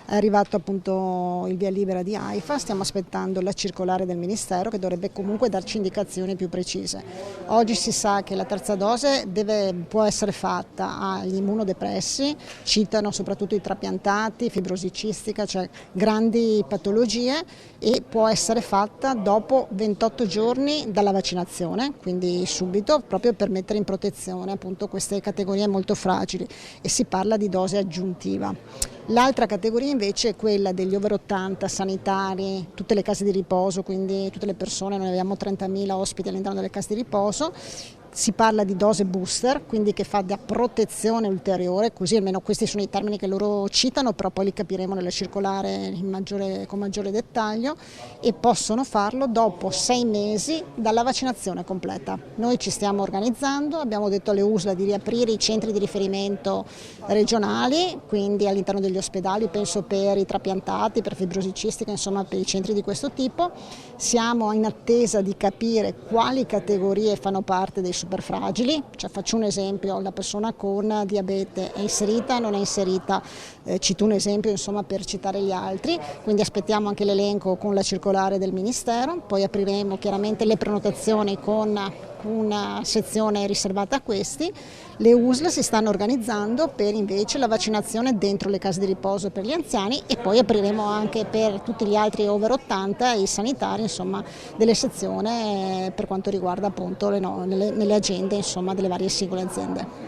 è arrivato appunto il via libera di AIFA, stiamo aspettando la circolare del Ministero che dovrebbe comunque darci indicazioni più precise. Oggi si sa che la terza dose può essere fatta agli immunodepressi, citano soprattutto i trapiantati, fibrosi cistica, cioè grandi patologie, e può essere fatta dopo 28 giorni dalla vaccinazione, quindi subito, proprio per mettere in protezione appunto queste categorie molto fragili, e si parla di dose aggiuntiva. L'altra categoria invece è quella degli over 80 sanitari, tutte le case di riposo, quindi tutte le persone, noi abbiamo 30.000 ospiti all'interno delle case di riposo. Si parla di dose booster, quindi che fa da protezione ulteriore, così almeno questi sono i termini che loro citano, però poi li capiremo nella circolare con maggiore dettaglio, e possono farlo dopo 6 mesi dalla vaccinazione completa. Noi ci stiamo organizzando, abbiamo detto alle USLA di riaprire i centri di riferimento regionali, quindi all'interno degli ospedali, penso per i trapiantati, per fibrosi cistica, insomma per i centri di questo tipo. Siamo in attesa di capire quali categorie fanno parte dei super fragili, cioè faccio un esempio, la persona con diabete è inserita, non è inserita, cito un esempio insomma per citare gli altri, quindi aspettiamo anche l'elenco con la circolare del Ministero, poi apriremo chiaramente le prenotazioni con una sezione riservata a questi. Le USL si stanno organizzando per invece la vaccinazione dentro le case di riposo per gli anziani, e poi apriremo anche per tutti gli altri over 80 e i sanitari, insomma, delle sezioni per quanto riguarda appunto nelle agende insomma delle varie singole aziende.